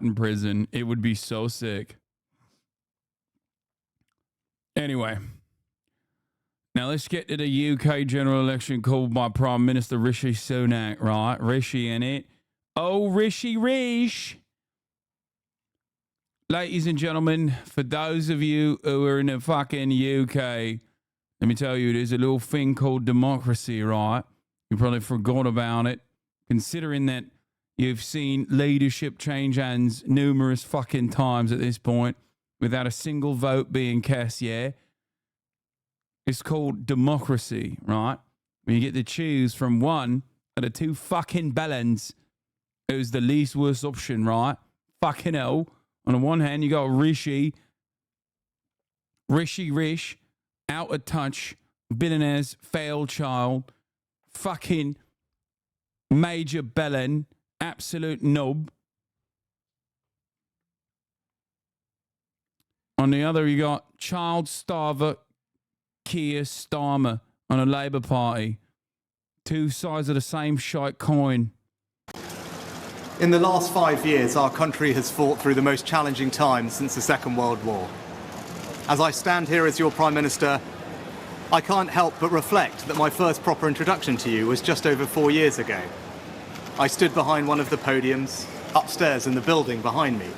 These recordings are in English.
in prison. It would be so sick. Anyway, now let's get to the UK general election called by Prime Minister Rishi Sunak, right? Rishi in it. Oh, Rishi Rish. Ladies and gentlemen, for those of you who are in the fucking UK, let me tell you, there's a little thing called democracy, right? You probably forgot about it, considering that you've seen leadership change hands numerous fucking times at this point without a single vote being cast, yeah? It's called democracy, right? When you get to choose from one of the two fucking bellends who's the least worst option, right? Fucking hell. On the one hand, you got Rishi Rish, out of touch, billionaire's failed child, fucking major bellend, absolute knob. On the other, you got child starver Keir Starmer on a Labour Party. Two sides of the same shite coin. In the last 5 years, our country has fought through the most challenging times since the Second World War. As I stand here as your Prime Minister, I can't help but reflect that my first proper introduction to you was just over 4 years ago. I stood behind one of the podiums, upstairs in the building behind me.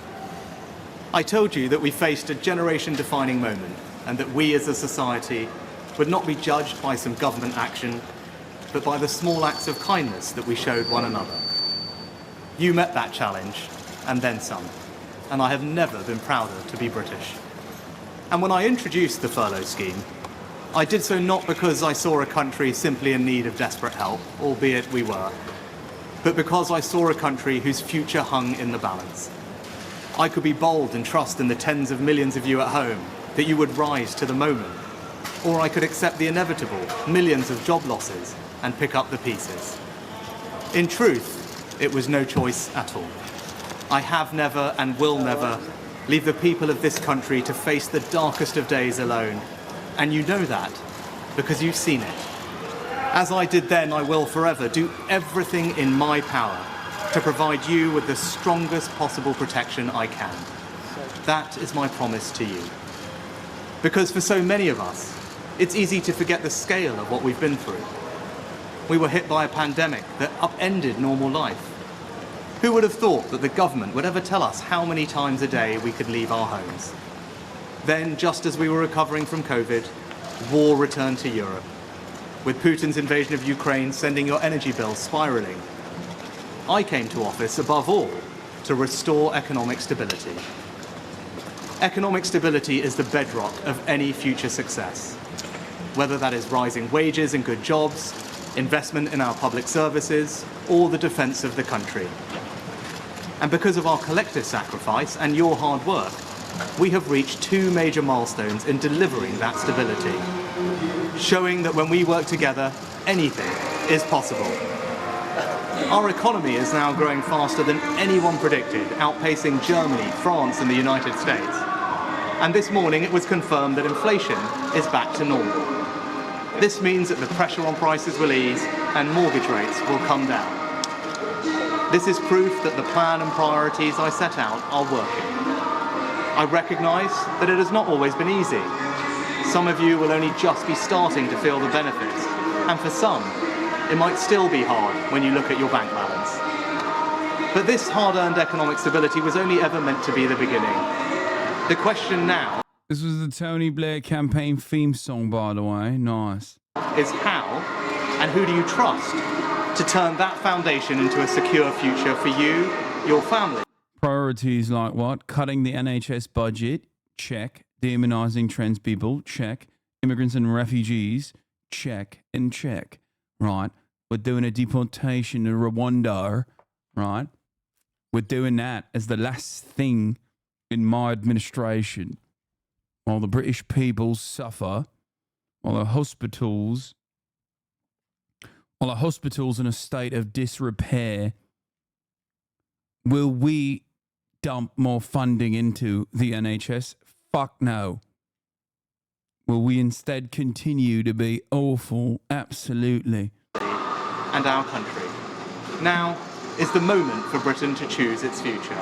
I told you that we faced a generation-defining moment and that we as a society would not be judged by some government action, but by the small acts of kindness that we showed one another. You met that challenge, and then some, and I have never been prouder to be British. And when I introduced the furlough scheme, I did so not because I saw a country simply in need of desperate help, albeit we were, but because I saw a country whose future hung in the balance. I could be bold and trust in the tens of millions of you at home that you would rise to the moment, or I could accept the inevitable, millions of job losses, and pick up the pieces. In truth, it was no choice at all. I have never and will never leave the people of this country to face the darkest of days alone. And you know that because you've seen it. As I did then, I will forever do everything in my power to provide you with the strongest possible protection I can. That is my promise to you. Because for so many of us, it's easy to forget the scale of what we've been through. We were hit by a pandemic that upended normal life. Who would have thought that the government would ever tell us how many times a day we could leave our homes? Then, just as we were recovering from COVID, war returned to Europe, with Putin's invasion of Ukraine sending your energy bills spiraling. I came to office, above all, to restore economic stability. Economic stability is the bedrock of any future success, whether that is rising wages and good jobs, investment in our public services, or the defence of the country. And because of our collective sacrifice and your hard work, we have reached two major milestones in delivering that stability, showing that when we work together, anything is possible. Our economy is now growing faster than anyone predicted, outpacing Germany, France, and the United States. And this morning it was confirmed that inflation is back to normal. This means that the pressure on prices will ease and mortgage rates will come down. This is proof that the plan and priorities I set out are working. I recognise that it has not always been easy. Some of you will only just be starting to feel the benefits, and for some, it might still be hard when you look at your bank balance. But this hard-earned economic stability was only ever meant to be the beginning. The question now... This was the Tony Blair campaign theme song, by the way. Nice. ...is how, and who do you trust to turn that foundation into a secure future for you, your family? Priorities like what? Cutting the NHS budget, check. Demonising trans people, check. Immigrants and refugees, check and check. Right? We're doing a deportation to Rwanda, right? We're doing that as the last thing in my administration. While the British people suffer, while the hospitals in a state of disrepair, will we dump more funding into the NHS? Fuck no. Will we instead continue to be awful? Absolutely. And our country. Now is the moment for Britain to choose its future.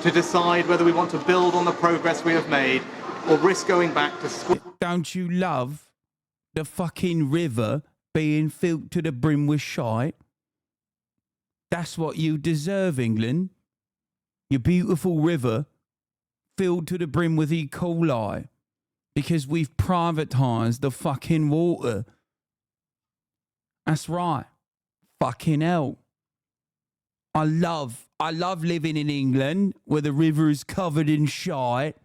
to decide whether we want to build on the progress we have made or risk going back to school. Don't you love the fucking river being filled to the brim with shite? That's what you deserve, England. Your beautiful river filled to the brim with E. coli because we've privatised the fucking water. That's right. Fucking hell. I love living in England where the river is covered in shite.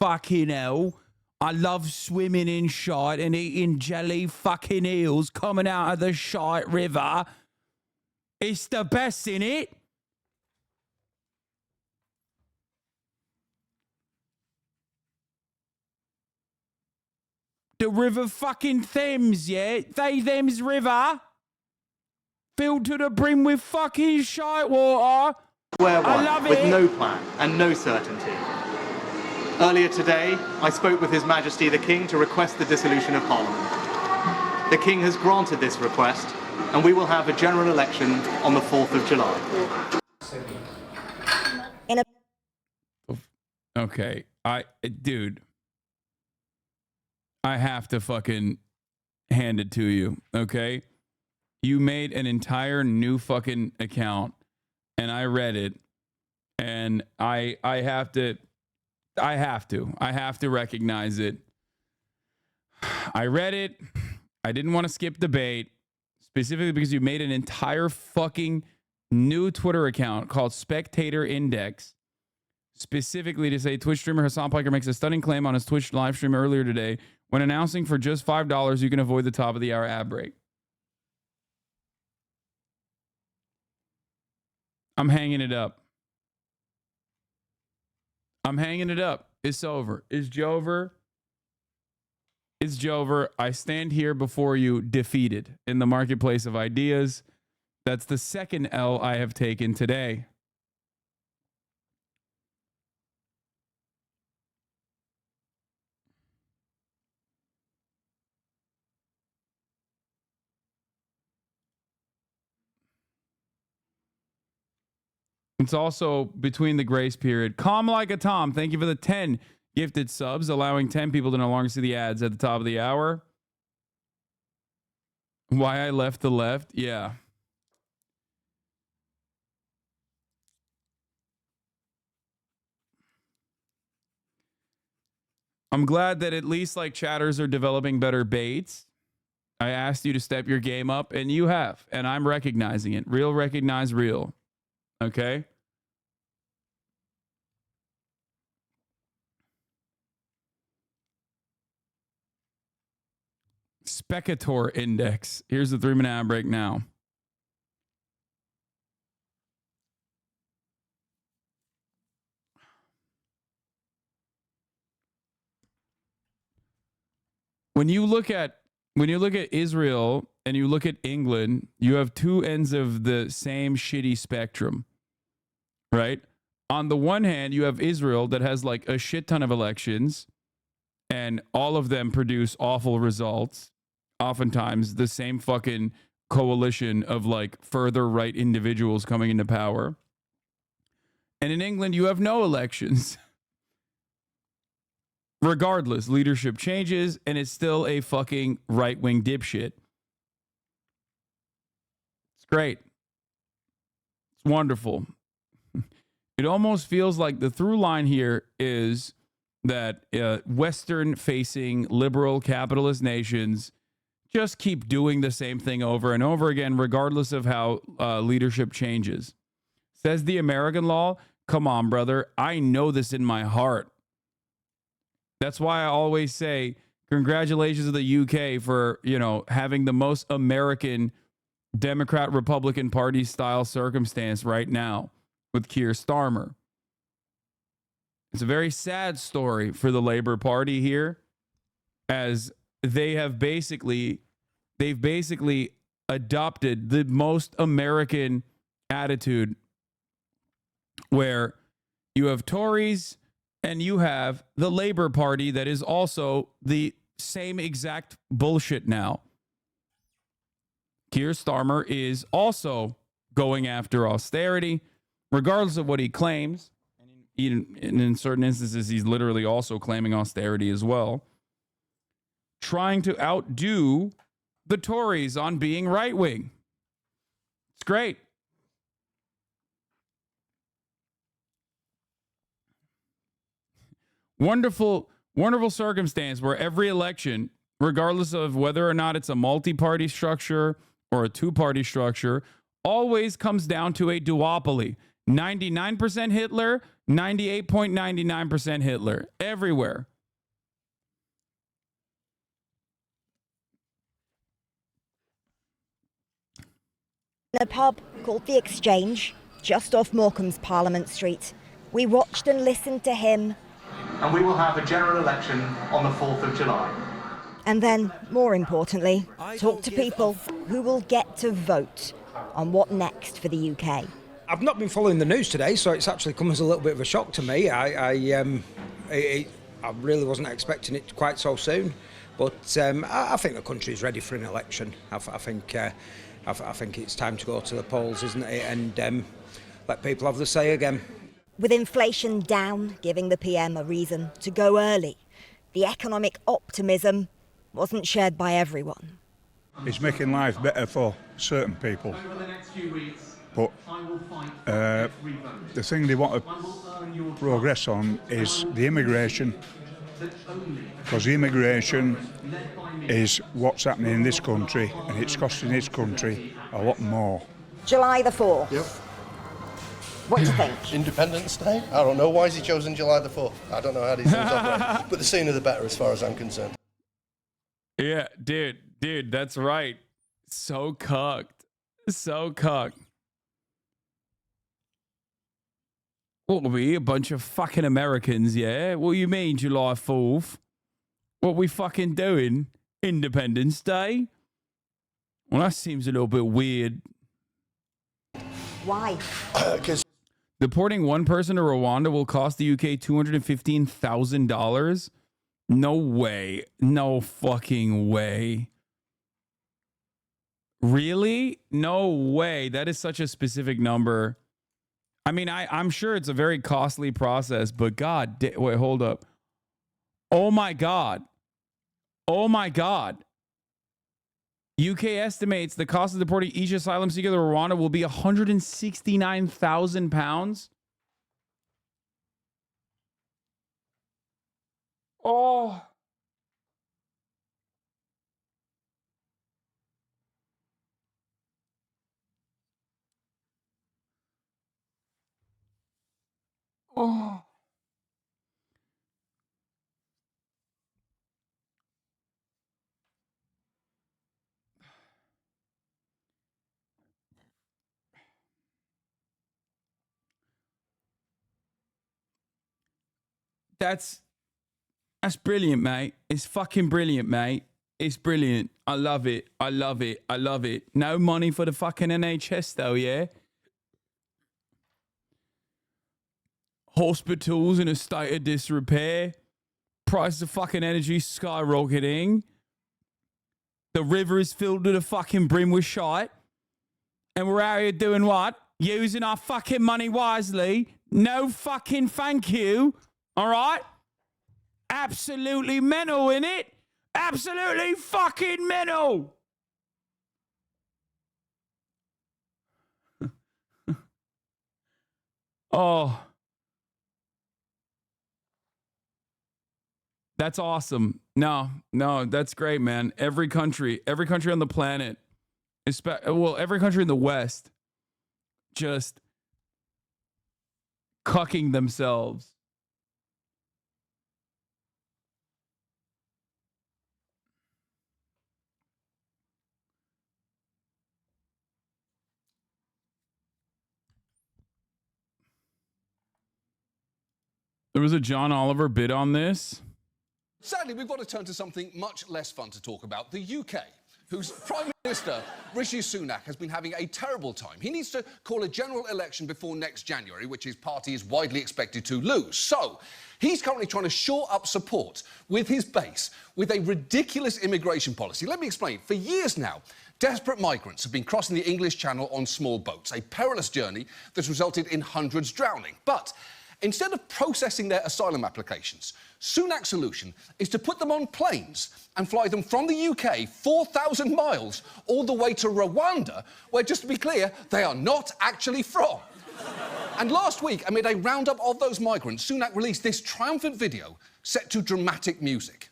Fucking hell. I love swimming in shite and eating jelly fucking eels coming out of the shite river. It's the best, innit? The river fucking Thames, yeah? Thames River. Filled to the brim with fucking shite water. I love it. With no plan and no certainty. Earlier today, I spoke with His Majesty the King to request the dissolution of Parliament. The King has granted this request, and we will have a general election on the 4th of July. Okay, dude, I have to fucking hand it to you, okay? You made an entire new fucking account, and I read it, and I have to recognize it. I read it. I didn't want to skip debate, specifically because you made an entire fucking new Twitter account called Spectator Index, specifically to say Twitch streamer Hasan Piker makes a stunning claim on his Twitch live stream earlier today. When announcing for just $5, you can avoid the top of the hour ad break. I'm hanging it up. I'm hanging it up. It's over. It's Jover. It's Jover. I stand here before you defeated in the marketplace of ideas. That's the second L I have taken today. It's also between the grace period. Calm like a Tom. Thank you for the 10 gifted subs, allowing 10 people to no longer see the ads at the top of the hour. Why I left the left? Yeah. I'm glad that at least like chatters are developing better baits. I asked you to step your game up, and you have, and I'm recognizing it. Real recognize real. Okay? Spectator Index. Here's the 3-minute ad break now. When you look at Israel and you look at England, you have two ends of the same shitty spectrum, right? On the one hand, you have Israel that has like a shit ton of elections, and all of them produce awful results. Oftentimes, the same fucking coalition of like further right individuals coming into power. And in England, you have no elections. Regardless, leadership changes, and it's still a fucking right-wing dipshit. It's great. It's wonderful. It almost feels like the through line here is that Western-facing liberal capitalist nations just keep doing the same thing over and over again, regardless of how leadership changes. Says the American law, come on, brother. I know this in my heart. That's why I always say congratulations to the UK for, having the most American Democrat-Republican Party style circumstance right now with Keir Starmer. It's a very sad story for the Labour Party here, as they've basically adopted the most American attitude, where you have Tories and you have the Labour Party that is also the same exact bullshit now. Keir Starmer is also going after austerity, regardless of what he claims. And in certain instances, he's literally also claiming austerity as well. Trying to outdo the Tories on being right-wing. It's great. Wonderful circumstance where every election, regardless of whether or not it's a multi-party structure or a two-party structure, always comes down to a duopoly. 99% Hitler, 98.99% Hitler. Everywhere. In a pub called The Exchange, just off Morecambe's Parliament Street, we watched and listened to him. And we will have a general election on the 4th of July. And then, more importantly, talk to people who will get to vote on what next for the UK. I've not been following the news today, so it's actually come as a little bit of a shock to me. I really wasn't expecting it quite so soon, but I think the country's ready for an election. I think it's time to go to the polls, isn't it? And let people have the say again. With inflation down, giving the PM a reason to go early, the economic optimism wasn't shared by everyone. It's making life better for certain people. But the thing they want to progress on is the immigration, because the immigration is what's happening in this country, and it's costing this country a lot more. July the 4th. Yep. What do you think? Independence Day? I don't know. Why has he chosen July the 4th? I don't know how these things operate. But the sooner the better as far as I'm concerned. Yeah, dude, that's right. So cucked. So cucked. What are we, a bunch of fucking Americans, yeah? What do you mean, July 4th? What we fucking doing? Independence Day? Well, that seems a little bit weird. Why? Because Deporting one person to Rwanda will cost the UK $215,000? No way. No fucking way. Really? No way. That is such a specific number. I mean, I'm sure it's a very costly process, but wait, hold up. Oh my God. Oh my God. UK estimates the cost of deporting each asylum seeker to Rwanda will be £169,000. Oh. Oh. That's brilliant, mate. It's fucking brilliant, mate. It's brilliant. I love it. I love it. I love it. No money for the fucking NHS though, yeah? Hospitals in a state of disrepair. Price of fucking energy skyrocketing. The river is filled to the fucking brim with shite. And we're out here doing what? Using our fucking money wisely. No fucking thank you. All right? Absolutely mental, innit? Absolutely fucking mental. Oh. That's awesome. No, that's great, man. Every country on the planet, every country in the West, just cucking themselves. There was a John Oliver bit on this. Sadly, we've got to turn to something much less fun to talk about, the UK, whose Prime Minister, Rishi Sunak, has been having a terrible time. He needs to call a general election before next January, which his party is widely expected to lose. So, he's currently trying to shore up support with his base with a ridiculous immigration policy. Let me explain. For years now, desperate migrants have been crossing the English Channel on small boats, a perilous journey that's resulted in hundreds drowning. But Instead of processing their asylum applications, Sunak's solution is to put them on planes and fly them from the UK 4,000 miles all the way to Rwanda, where, just to be clear, they are not actually from. And last week, amid a roundup of those migrants, Sunak released this triumphant video set to dramatic music.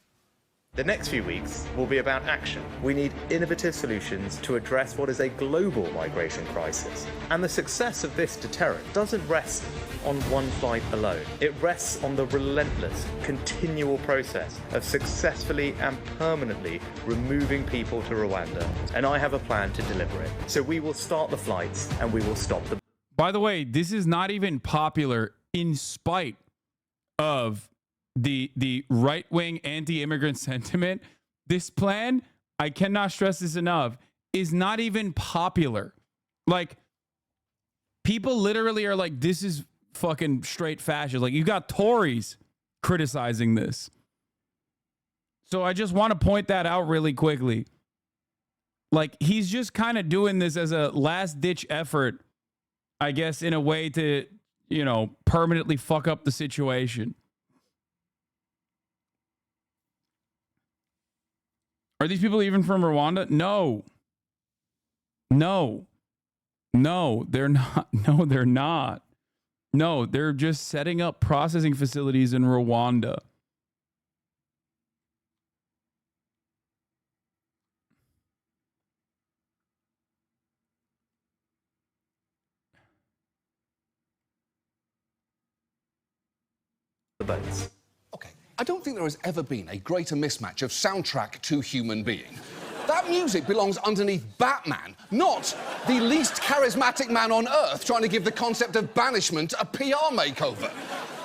The next few weeks will be about action. We need innovative solutions to address what is a global migration crisis. And the success of this deterrent doesn't rest on one flight alone. It rests on the relentless, continual process of successfully and permanently removing people to Rwanda. And I have a plan to deliver it. So we will start the flights and we will stop the... By the way, this is not even popular in spite of the right-wing anti-immigrant sentiment. This plan, I cannot stress this enough, is not even popular. Like, people literally are like, this is fucking straight fascist. Like, you got Tories criticizing this. So I just want to point that out really quickly. Like, he's just kind of doing this as a last-ditch effort, I guess, in a way to, you know, permanently fuck up the situation. Are these people even from Rwanda? No. No. No, they're not. No, they're not. No, they're just setting up processing facilities in Rwanda. the boats. OK, I don't think there has ever been a greater mismatch of soundtrack to human being. That music belongs underneath Batman, not the least charismatic man on Earth trying to give the concept of banishment a PR makeover.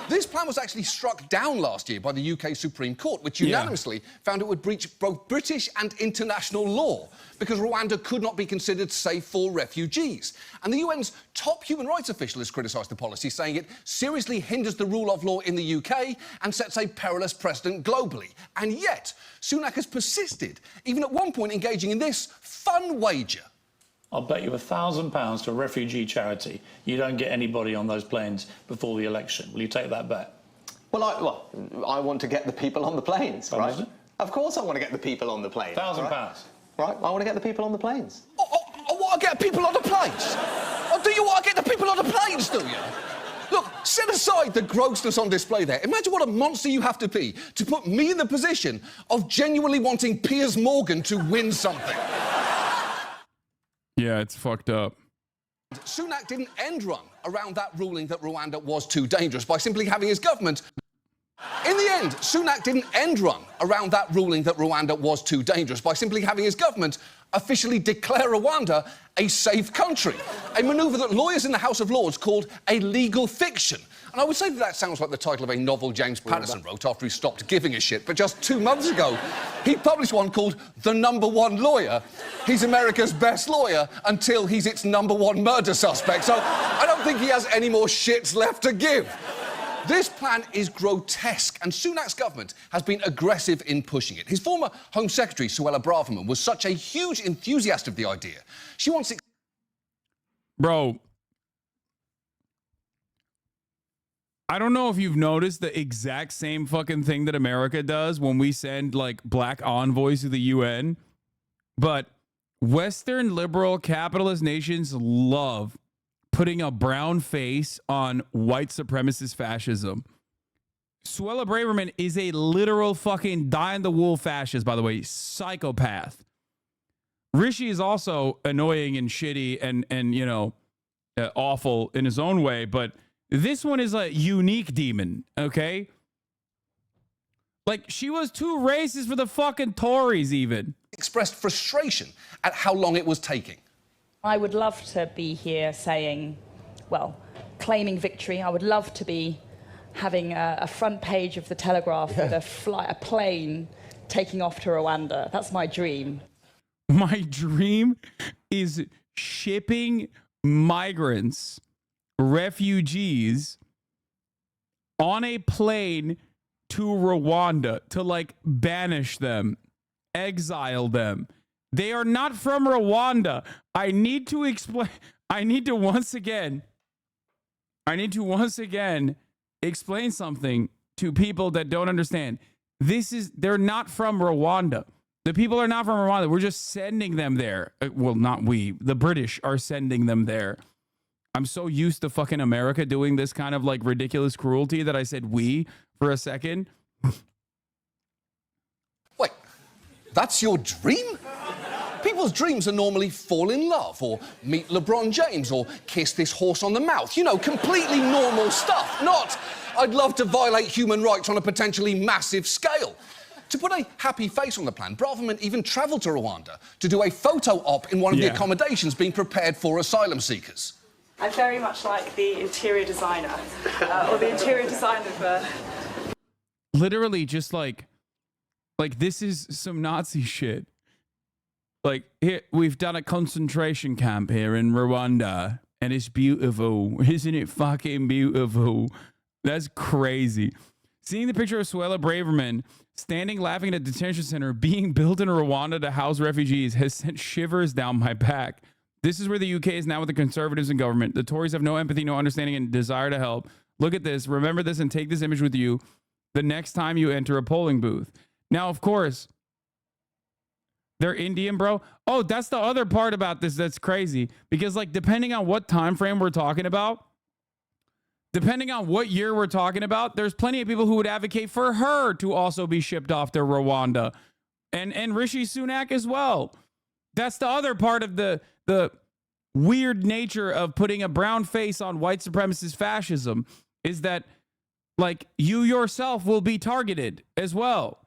This plan was actually struck down last year by the UK Supreme Court, which unanimously found it would breach both British and international law because Rwanda could not be considered safe for refugees. And the UN's top human rights official has criticised the policy, saying it seriously hinders the rule of law in the UK and sets a perilous precedent globally. And yet, Sunak has persisted, even at one point engaging in this fun wager. I'll bet you £1,000 to a refugee charity you don't get anybody on those planes before the election. Will you take that bet? Well, I want to get the people on the planes, right? Of course I want to get the people on the planes. £1,000. Right, I want to get the people on the planes. I want to get people on the planes? Oh, do you want to get the people on the planes, do you? Look, set aside the grossness on display there. Imagine what a monster you have to be to put me in the position of genuinely wanting Piers Morgan to win something. Yeah, it's fucked up. Sunak didn't end run around that ruling that Rwanda was too dangerous by simply having his government... In the end, Sunak didn't end run around that ruling that Rwanda was too dangerous by simply having his government officially declare Rwanda a safe country, a manoeuvre that lawyers in the House of Lords called a legal fiction. And I would say that that sounds like the title of a novel James Patterson wrote after he stopped giving a shit, but just 2 months ago, he published one called The #1 Lawyer. He's America's best lawyer until he's its #1 murder suspect, so I don't think he has any more shits left to give. This plan is grotesque, and Sunak's government has been aggressive in pushing it. His former Home Secretary, Suella Braverman, was such a huge enthusiast of the idea. She wants... Bro, I don't know if you've noticed the exact same fucking thing that America does when we send, like, black envoys to the UN, but Western liberal capitalist nations love putting a brown face on white supremacist fascism. Suella Braverman is a literal fucking die-in-the-wool fascist, by the way, psychopath. Rishi is also annoying and shitty and you know, awful in his own way, but this one is a unique demon, okay? Like, she was too racist for the fucking Tories, even. Expressed frustration at how long it was taking. I would love to be here saying, well, claiming victory. I would love to be having a front page of the Telegraph with a plane taking off to Rwanda. That's my dream. My dream is shipping migrants, refugees, on a plane to Rwanda to, like, banish them, exile them. They are not from Rwanda. I need to explain. I need to once again explain something to people that don't understand. They're not from Rwanda. The people are not from Rwanda. We're just sending them there. Well, not we. The British are sending them there. I'm so used to fucking America doing this kind of like ridiculous cruelty that I said we for a second. Wait, that's your dream? People's dreams are normally fall in love or meet LeBron James or kiss this horse on the mouth. You know, completely normal stuff. Not, I'd love to violate human rights on a potentially massive scale. To put a happy face on the plan, Braverman even travelled to Rwanda to do a photo op in one of the accommodations being prepared for asylum seekers. I very much like the interior designer, or the interior designer for... Literally just like this is some Nazi shit. Like, here, we've done a concentration camp here in Rwanda, and it's beautiful. Isn't it fucking beautiful? That's crazy. Seeing the picture of Suella Braverman standing laughing at a detention center being built in Rwanda to house refugees has sent shivers down my back. This is where the UK is now with the Conservatives in government. The Tories have no empathy, no understanding, and desire to help. Look at this. Remember this and take this image with you the next time you enter a polling booth. Now, of course, they're Indian, bro. Oh, that's the other part about this that's crazy. Because, like, depending on what time frame we're talking about, depending on what year we're talking about, there's plenty of people who would advocate for her to also be shipped off to Rwanda. And Rishi Sunak as well. That's the other part of the weird nature of putting a brown face on white supremacist fascism is that, like, you yourself will be targeted as well.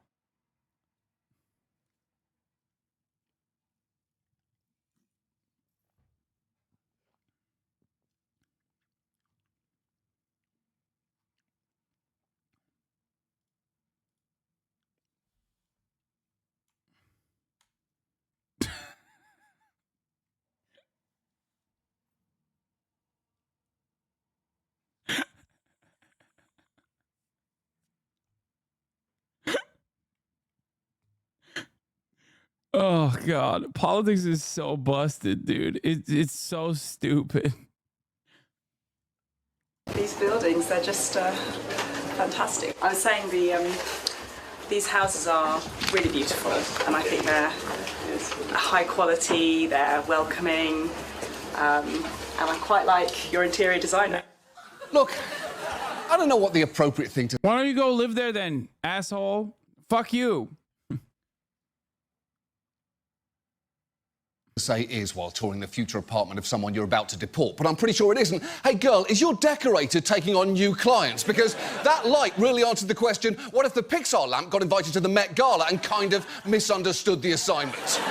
Oh, God. Politics is so busted, dude. It's so stupid. These buildings, they're just fantastic. I was saying these houses are really beautiful, and I think they're high quality, they're welcoming, and I quite like your interior designer. Look, I don't know what the appropriate thing to... Why don't you go live there then, asshole? Fuck you. say is while touring the future apartment of someone you're about to deport, but I'm pretty sure it isn't. Hey, girl, is your decorator taking on new clients? Because that light really answered the question, what if the Pixar lamp got invited to the Met Gala and kind of misunderstood the assignment?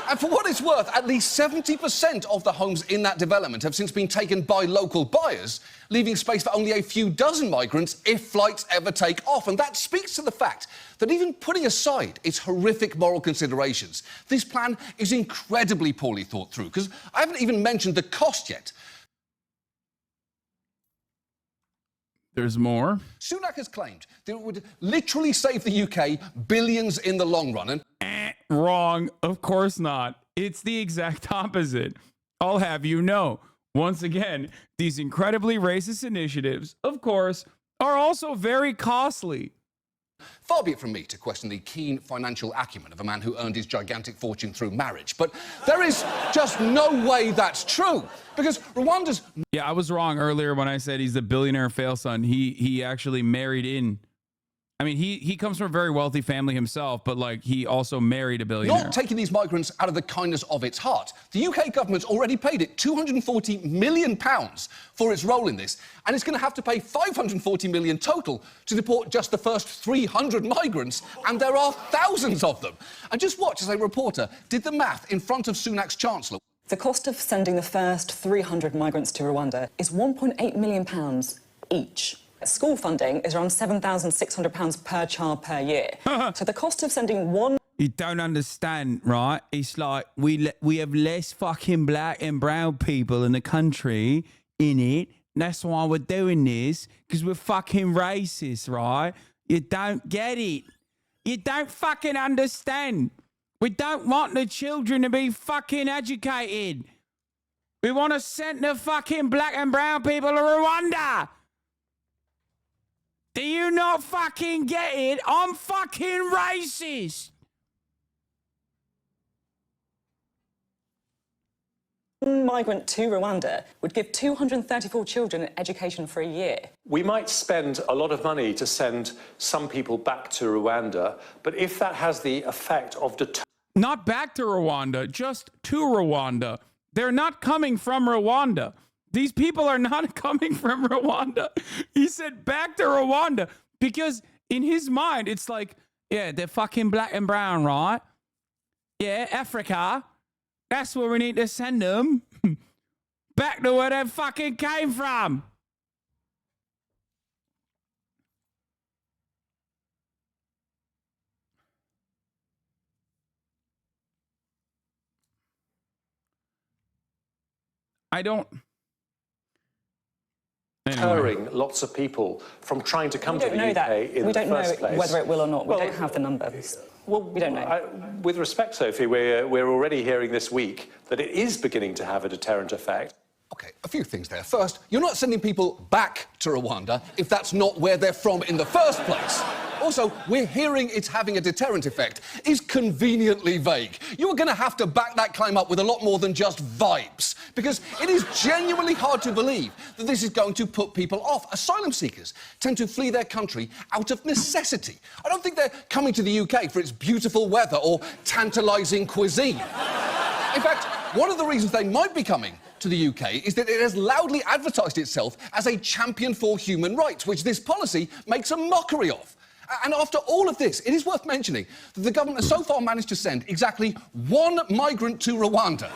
And for what it's worth, at least 70% of the homes in that development have since been taken by local buyers, leaving space for only a few dozen migrants if flights ever take off. And that speaks to the fact that even putting aside its horrific moral considerations, this plan is incredibly poorly thought through, because I haven't even mentioned the cost yet. There's more. Sunak has claimed that it would literally save the UK billions in the long run, and... Wrong. Of course not. It's the exact opposite. I'll have you know. Once again, these incredibly racist initiatives, of course, are also very costly. Far be it from me to question the keen financial acumen of a man who earned his gigantic fortune through marriage, but there is just no way that's true, because Rwanda's... Yeah, I was wrong earlier when I said he's a billionaire fail son. He actually married in... I mean, he comes from a very wealthy family himself, but, like, he also married a billionaire. Not taking these migrants out of the kindness of its heart. The UK government's already paid it £240 million for its role in this, and it's going to have to pay £540 million total to deport just the first 300 migrants, and there are thousands of them. And just watch as a reporter did the math in front of Sunak's Chancellor. The cost of sending the first 300 migrants to Rwanda is £1.8 million each. School funding is around £7,600 per child per year. So the cost of sending one... You don't understand, right? It's like we have less fucking black and brown people in the country, in it. That's why we're doing this, because we're fucking racist, right? You don't get it. You don't fucking understand. We don't want the children to be fucking educated. We want to send the fucking black and brown people to Rwanda. Do you not fucking get it? I'm fucking racist. Migrant to Rwanda would give 234 children an education for a year. We might spend a lot of money to send some people back to Rwanda, but if that has the effect of not back to Rwanda, just to Rwanda. They're not coming from Rwanda. These people are not coming from Rwanda. He said back to Rwanda because in his mind, it's like, yeah, they're fucking black and brown, right? Yeah, Africa. That's where we need to send them. Back to where they fucking came from. I don't... deterring lots of people from trying to come to the UK in the first place. We don't know whether it will or not. We don't have the numbers. Well, we don't know. With respect, Sophie, we're already hearing this week that it is beginning to have a deterrent effect. OK, a few things there. First, you're not sending people back to Rwanda if that's not where they're from in the first place. Also, we're hearing it's having a deterrent effect is conveniently vague. You are going to have to back that claim up with a lot more than just vibes, because it is genuinely hard to believe that this is going to put people off. Asylum seekers tend to flee their country out of necessity. I don't think they're coming to the UK for its beautiful weather or tantalising cuisine. In fact, one of the reasons they might be coming to the UK is that it has loudly advertised itself as a champion for human rights, which this policy makes a mockery of. And after all of this, it is worth mentioning that the government has so far managed to send exactly one migrant to Rwanda.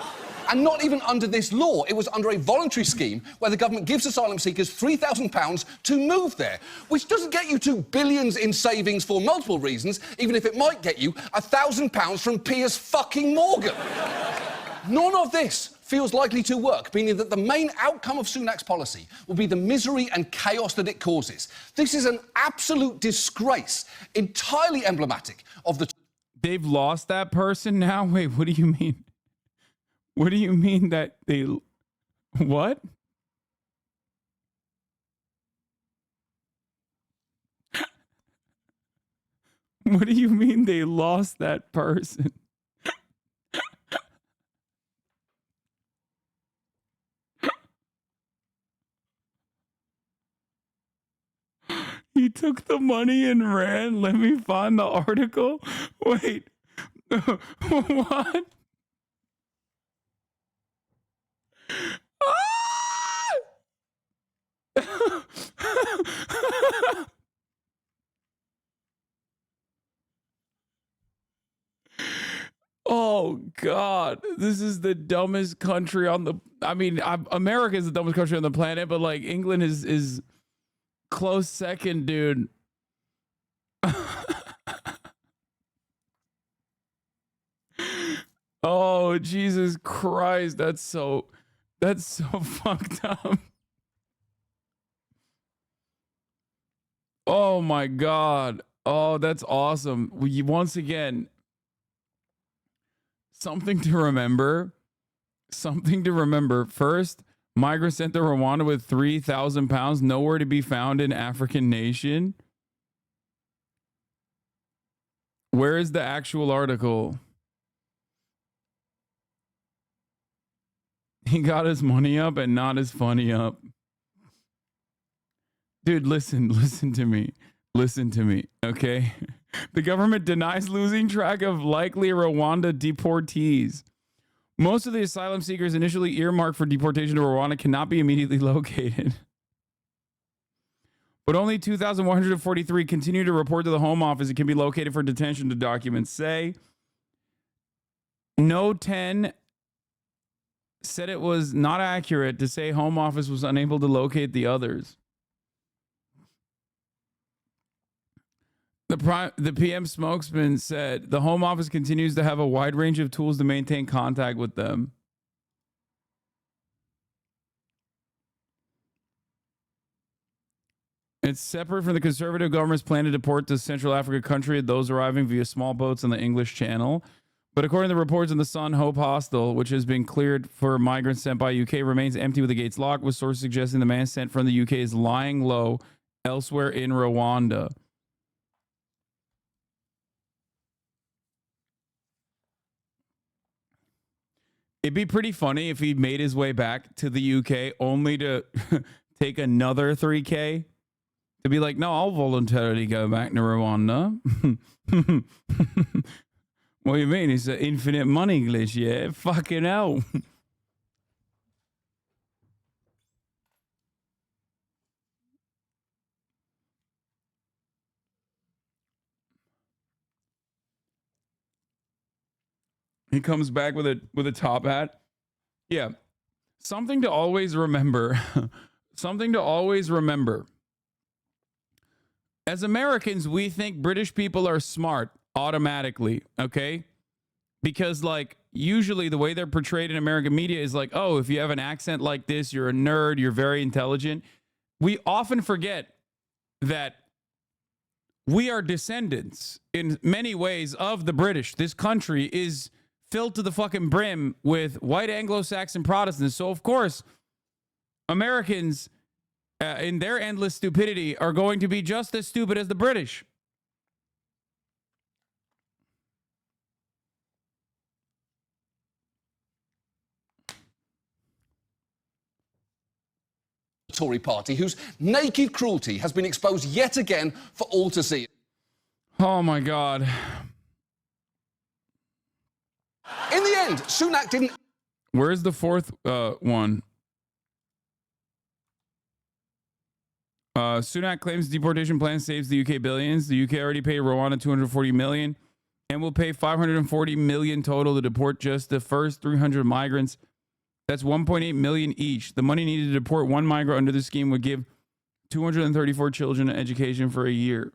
And not even under this law. It was under a voluntary scheme where the government gives asylum seekers £3,000 to move there, which doesn't get you to billions in savings for multiple reasons, even if it might get you £1,000 from Piers fucking Morgan. None of this feels likely to work, meaning that the main outcome of Sunak's policy will be the misery and chaos that it causes. This is an absolute disgrace, entirely emblematic of the... They've lost that person now? Wait, what do you mean? What do you mean that they... What? What do you mean they lost that person? He took the money and ran. Let me find the article. Wait. What? Oh, God. This is the dumbest country on the... I mean, America is the dumbest country on the planet, but, like, England is close second, dude. Oh, Jesus Christ. That's so fucked up. Oh, my God. Oh, that's awesome. Once again... Something to remember. First, migrants sent to Rwanda with £3,000, nowhere to be found in African nation. Where is the actual article? He got his money up and not his funny up. Dude, listen to me. Listen to me, okay? The government denies losing track of likely Rwanda deportees. Most of the asylum seekers initially earmarked for deportation to Rwanda cannot be immediately located. But only 2,143 continue to report to the Home Office and can be located for detention, the documents say. No 10 said it was not accurate to say Home Office was unable to locate the others. The PM spokesman said the Home Office continues to have a wide range of tools to maintain contact with them. It's separate from the conservative government's plan to deport to Central Africa country those arriving via small boats on the English Channel. But according to the reports in the Sun, Hope Hostel, which has been cleared for migrants sent by UK, remains empty with the gates locked, with sources suggesting the man sent from the UK is lying low elsewhere in Rwanda. It'd be pretty funny if he made his way back to the UK only to take another 3K to be like, no, I'll voluntarily go back to Rwanda. What do you mean? It's an infinite money glitch, yeah? Fucking hell. He comes back with a top hat. Yeah. Something to always remember. Something to always remember. As Americans, we think British people are smart automatically, okay? Because, like, usually the way they're portrayed in American media is like, oh, if you have an accent like this, you're a nerd, you're very intelligent. We often forget that we are descendants in many ways of the British. This country is filled to the fucking brim with white Anglo-Saxon Protestants. So, of course, Americans, in their endless stupidity, are going to be just as stupid as the British. Tory party, whose naked cruelty has been exposed yet again for all to see. Oh, my God. In the end, Sunak didn't... Where's the fourth one? Sunak claims deportation plan saves the UK billions. The UK already paid Rwanda $240 million and will pay $540 million total to deport just the first 300 migrants. That's $1.8 million each. The money needed to deport one migrant under the scheme would give 234 children an education for a year.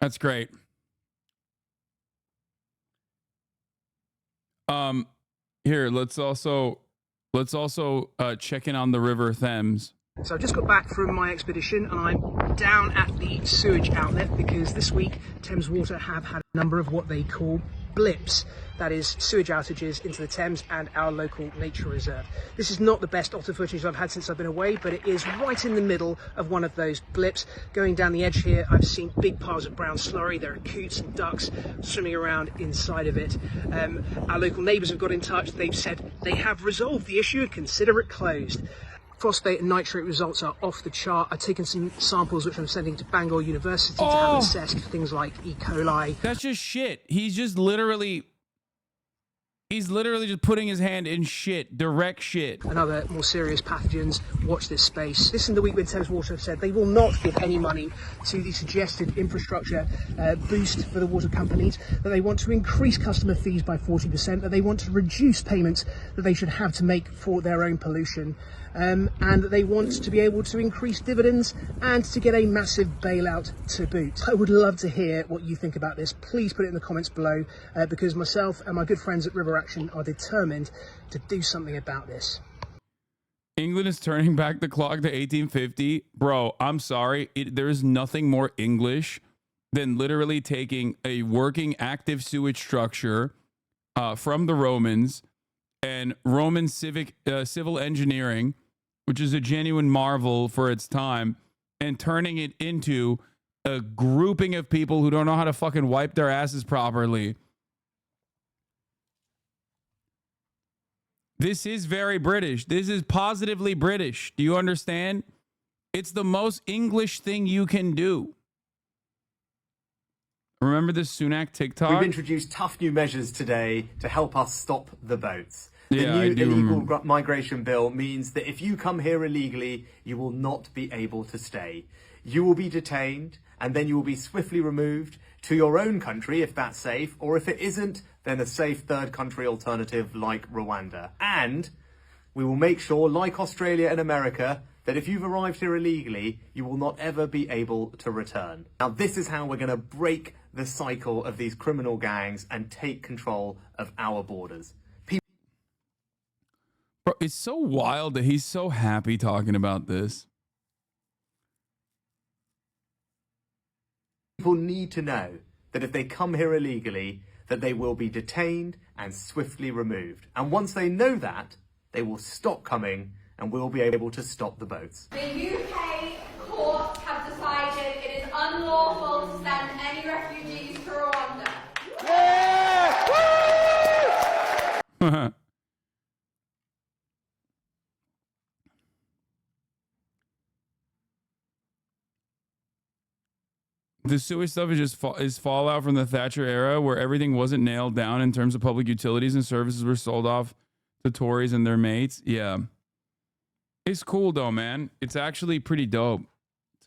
That's great. Here, let's also check in on the River Thames. So I've just got back from my expedition and I'm down at the sewage outlet because this week Thames Water have had a number of what they call blips. That is sewage outages into the Thames and our local nature reserve. This is not the best otter footage I've had since I've been away, but it is right in the middle of one of those blips. Going down the edge here, I've seen big piles of brown slurry. There are coots and ducks swimming around inside of it. Our local neighbours have got in touch. They've said they have resolved the issue and consider it closed. Phosphate and nitrate results are off the chart. I've taken some samples which I'm sending to Bangor University to have assessed for things like E. coli. That's just shit. He's literally just putting his hand in shit, direct shit. And other more serious pathogens. Watch this space. This is the week when Thames Water have said they will not give any money to the suggested infrastructure boost for the water companies, that they want to increase customer fees by 40%, that they want to reduce payments that they should have to make for their own pollution, and that they want to be able to increase dividends and to get a massive bailout to boot. I would love to hear what you think about this. Please put it in the comments below, because myself and my good friends at River Action are determined to do something about this. England is turning back the clock to 1850. Bro, I'm sorry. There's nothing more English than literally taking a working active sewage structure from the Romans and Roman civil engineering, which is a genuine marvel for its time, and turning it into a grouping of people who don't know how to fucking wipe their asses properly. This is very British. This is positively British. Do you understand? It's the most English thing you can do. Remember the Sunak TikTok? We've introduced tough new measures today to help us stop the boats. The Yeah, new I do illegal remember. migration bill means that if you come here illegally, you will not be able to stay. You will be detained, and then you will be swiftly removed to your own country if that's safe, or if it isn't, then a safe third country alternative like Rwanda. And we will make sure, like Australia and America, that if you've arrived here illegally, you will not ever be able to return. Now, this is how we're going to break the cycle of these criminal gangs and take control of our borders. Bro, it's so wild that he's so happy talking about this. People need to know that if they come here illegally, that they will be detained and swiftly removed. And once they know that, they will stop coming and we'll be able to stop the boats. The UK courts have decided it is unlawful to send any refugees to Rwanda. The sewage stuff is just is fallout from the Thatcher era, where everything wasn't nailed down in terms of public utilities and services were sold off to Tories and their mates. Yeah, it's cool though, man. It's actually pretty dope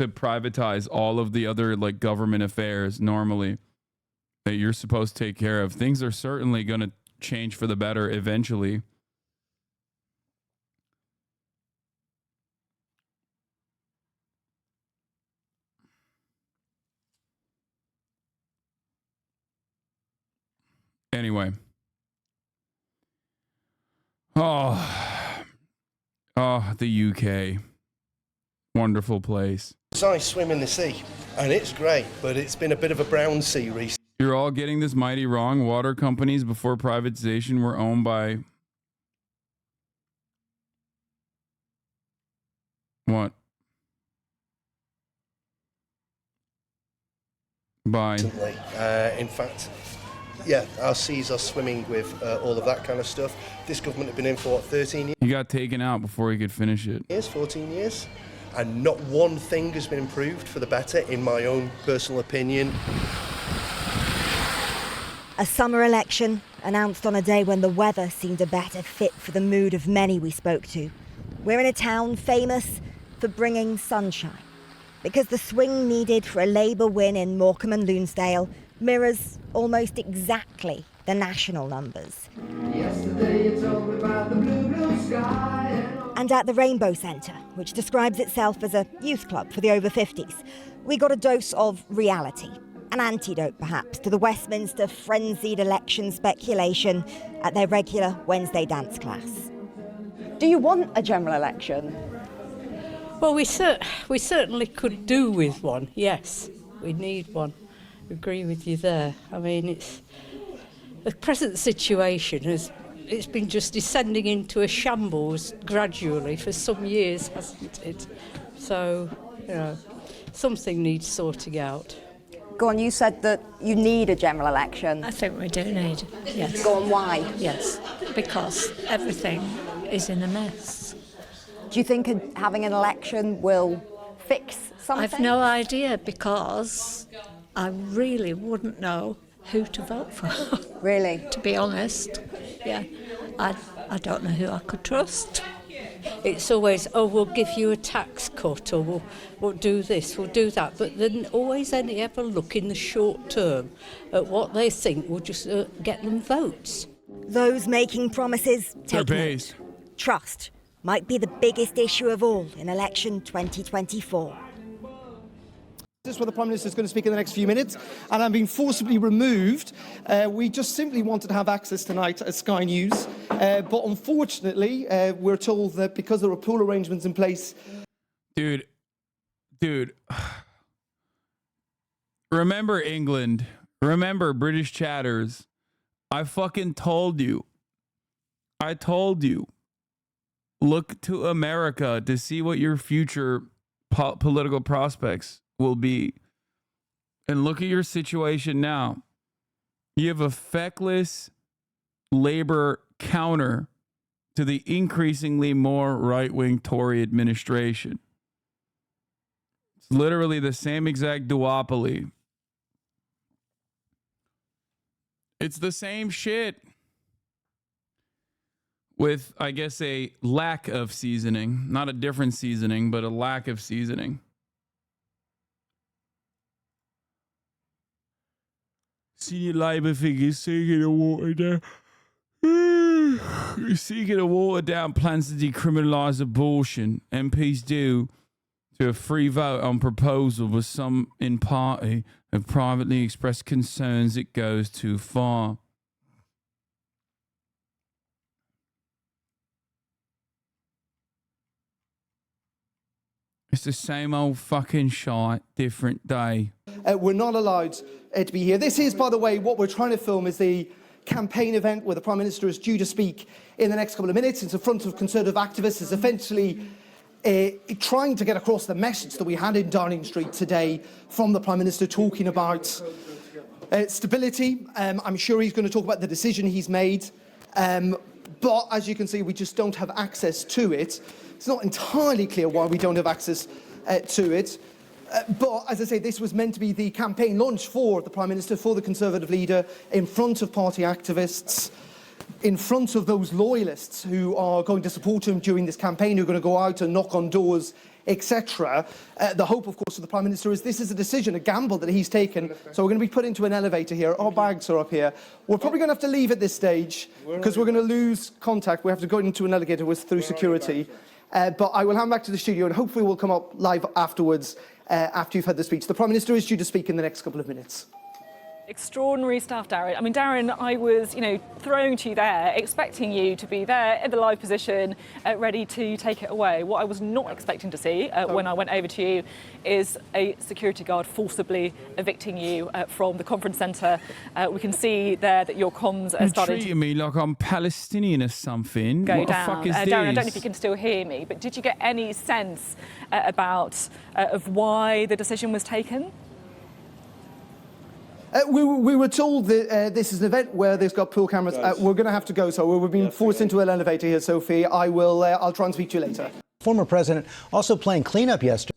to privatize all of the other like government affairs normally that you're supposed to take care of. Things are certainly going to change for the better eventually. Anyway. Oh, the UK. Wonderful place. I swim in the sea, and it's great, but it's been a bit of a brown sea recently. You're all getting this mighty wrong. Water companies before privatization were owned by... What? By... In fact... Yeah, our seas are swimming with all of that kind of stuff. This government have been in for, what, 13 years? He got taken out before he could finish it. 14 years. And not one thing has been improved for the better, in my own personal opinion. A summer election announced on a day when the weather seemed a better fit for the mood of many we spoke to. We're in a town famous for bringing sunshine, because the swing needed for a Labour win in Morecambe and Lonsdale mirrors almost exactly the national numbers. Yesterday you told me about the blue sky. And at the Rainbow Centre, which describes itself as a youth club for the over 50s, we got a dose of reality, an antidote perhaps to the Westminster frenzied election speculation at their regular Wednesday dance class. Do you want a general election? Well, we certainly could do with one, yes. We need one. Agree with you there. I mean, it's the present situation it's been just descending into a shambles gradually for some years, hasn't it? So, you know, something needs sorting out. Go on, you said that you need a general election. I think we do need, yes. Go on, why? Yes, because everything is in a mess. Do you think having an election will fix something? I've no idea, because I really wouldn't know who to vote for. Really? To be honest, yeah. I don't know who I could trust. It's always, oh, we'll give you a tax cut, or we'll do this, we'll do that. But then always only ever look in the short term at what they think will just get them votes. Those making promises take note. Trust might be the biggest issue of all in election 2024. This is where the Prime Minister is going to speak in the next few minutes, and I'm being forcibly removed. We just simply wanted to have access tonight at Sky News, but unfortunately, we're told that because there are pool arrangements in place... Dude. Remember England. Remember British chatters. I fucking told you. I told you. Look to America to see what your future political prospects will be. And look at your situation now. You have a feckless Labor counter to the increasingly more right-wing Tory administration. It's literally the same exact duopoly. It's the same shit with, I guess, a lack of seasoning. Not a different seasoning, but a lack of seasoning. Senior Labour figures seeking to water down. Seeking to water down plans to decriminalise abortion. MPs due to a free vote on proposal, but some in party have privately expressed concerns it goes too far. It's the same old fucking shite, different day. We're not allowed to be here. This is, by the way, what we're trying to film is the campaign event where the Prime Minister is due to speak in the next couple of minutes. It's in front of Conservative activists. It's essentially trying to get across the message that we had in Downing Street today from the Prime Minister, talking about stability. I'm sure he's going to talk about the decision he's made. But as you can see, we just don't have access to it. It's not entirely clear why we don't have access to it. But, as I say, this was meant to be the campaign launch for the Prime Minister, for the Conservative leader, in front of party activists, in front of those loyalists who are going to support him during this campaign, who are going to go out and knock on doors, etc. The hope, of course, of the Prime Minister is this is a decision, a gamble that he's taken. So we're going to be put into an elevator here. Our bags are up here. We're probably going to have to leave at this stage because we're going to lose contact. We have to go into an elevator through security. But I will hand back to the studio and hopefully we'll come up live afterwards after you've had the speech. The Prime Minister is due to speak in the next couple of minutes. Extraordinary stuff, Darren. I mean, Darren, I was, thrown to you there, expecting you to be there in the live position, ready to take it away. What I was not expecting to see when I went over to you is a security guard forcibly evicting you from the conference centre. We can see there that your comms are starting treating me like I'm Palestinian or something. Go what down. The fuck is Darren, this? I don't know if you can still hear me, but did you get any sense of why the decision was taken? We were told that this is an event where there's got pool cameras. We're going to have to go, so we've been forced into an elevator here, Sophie. I'll try and speak to you later. Former president also playing cleanup yesterday.